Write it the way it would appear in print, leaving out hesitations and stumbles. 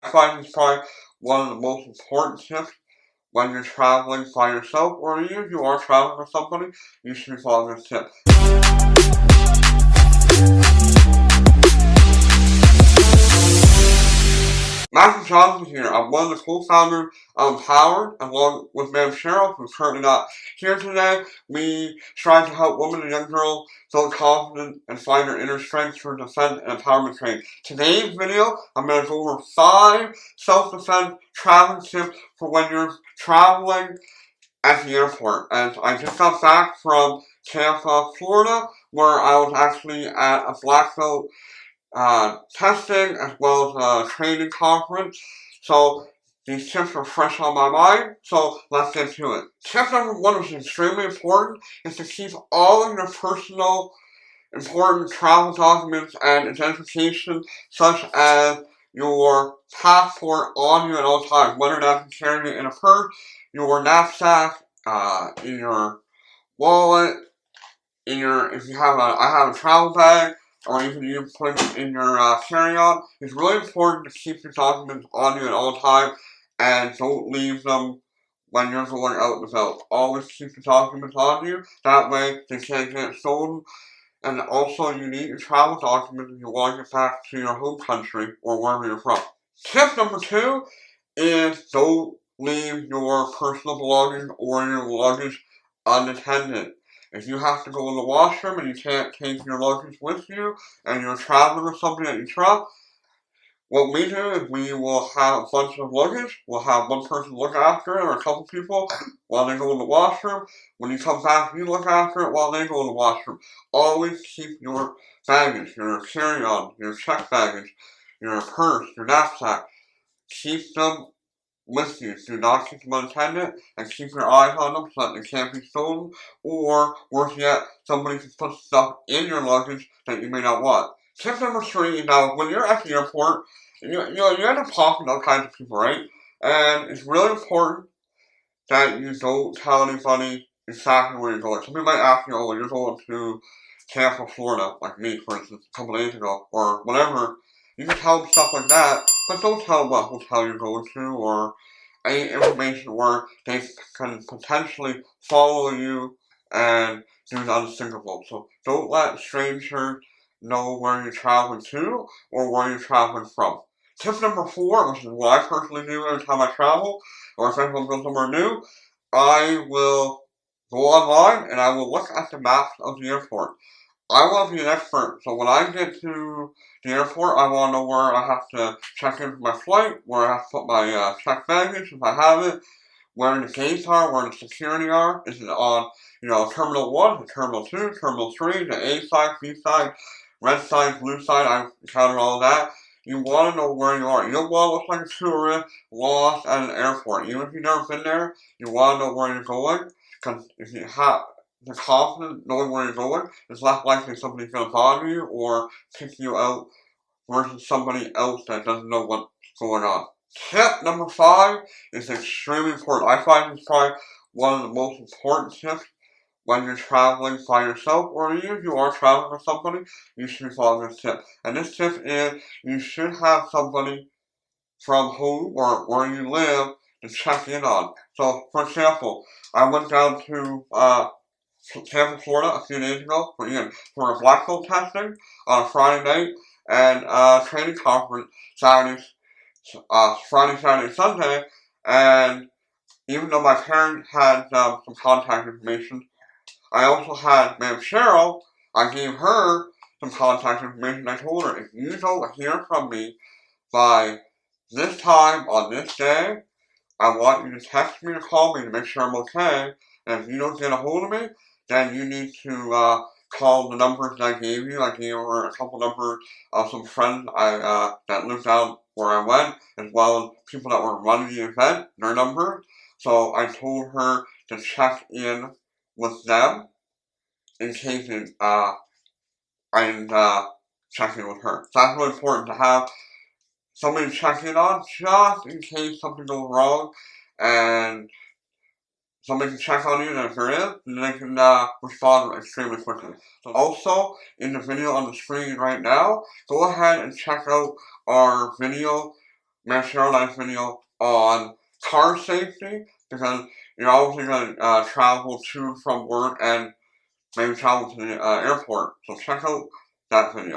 I find this probably one of the most important tips when you're traveling by yourself, or even if you are traveling with somebody, you should be following this tip. Matthew Johnson here. I'm one of the co-founders of Howard, along with Ma'am Cheryl, who's currently not here today. We strive to help women and young girls build confidence and find their inner strength through defense and empowerment training. Today's video, I'm going to go over 5 self-defense traveling tips for when you're traveling at the airport. And I just got back from Tampa, Florida, where I was actually at a black belt testing as well as a training conference. So these tips are fresh on my mind, so let's get to it. Tip number 1, which is extremely important, is to keep all of your personal important travel documents and identification, such as your passport, on you at all times, whether that's carrying it in a purse, your knapsack, in your wallet, if you have I have a travel bag, or even you put it in your carry-on. It's really important to keep your documents on you at all times, and don't leave them when you're going out and about. Always keep the documents on you, that way they can't get stolen. And also, you need your travel documents if you want to get back to your home country or wherever you're from. Tip number 2 is don't leave your personal belongings or your luggage unattended. If you have to go in the washroom and you can't take your luggage with you and you're traveling with somebody that you trust, what we do is we will have a bunch of luggage. We'll have one person look after it, or a couple people, while they go in the washroom. When you come back, you look after it while they go in the washroom. Always keep your baggage, your carry-on, your check baggage, your purse, your knapsack. Keep them with you. Do not keep them unattended, and keep your eyes on them so that they can't be stolen, or worse yet, somebody can put stuff in your luggage that you may not want. Tip number 3, now when you're at the airport, you end up talking to all kinds of people, right? And it's really important that you don't tell anybody exactly where you're going. Some people might ask you, oh, well, you're going to Tampa, Florida, like me, for instance, a couple days ago, or whatever. You can tell them stuff like that, but don't tell them what hotel you're going to, or any information where they can potentially follow you and do the unthinkable. So don't let strangers know where you're traveling to or where you're traveling from. Tip number 4, which is what I personally do every time I travel, or if I go somewhere new, I will go online and I will look at the maps of the airport. I want to be an expert, so when I get to the airport, I want to know where I have to check in for my flight, where I have to put my checked baggage if I have it, where the gates are, where the security are. Is it on, Terminal 1, Terminal 2, Terminal 3, the A side, B side, red side, blue side, I've counted all that. You want to know where you are. You don't want to look like a tourist lost at an airport. Even if you've never been there, you want to know where you're going, because if you have the confidence knowing where you're going, it's less likely somebody's going to bother you or pick you out versus somebody else that doesn't know what's going on. Tip number 5 is extremely important. I find this probably one of the most important tips when you're traveling by yourself, or even if you are traveling with somebody, you should be following this tip. And this tip is you should have somebody from home or where you live to check in on. So, for example, I went down to Tampa, Florida a few days ago for a black belt testing on a Friday night and a training conference Friday, Saturday, Sunday, and even though my parents had some contact information, I also had Ma'am Cheryl. I gave her some contact information. I told her, if you don't hear from me by this time on this day, I want you to text me or call me to make sure I'm okay. And if you don't get a hold of me, then you need to call the numbers that I gave you. I gave her a couple numbers of some friends that lived out where I went, as well as people that were running the event, their numbers. So I told her to check in with them in case I didn't check in with her. So that's really important to have somebody to check in on, just in case something goes wrong, and somebody can check on you, and if there is, then they can respond extremely quickly. So also, in the video on the screen right now, go ahead and check out our video Ma'am Cheryl and I's video on car safety, because you're obviously going to travel to from work and maybe travel to the airport. So check out that video.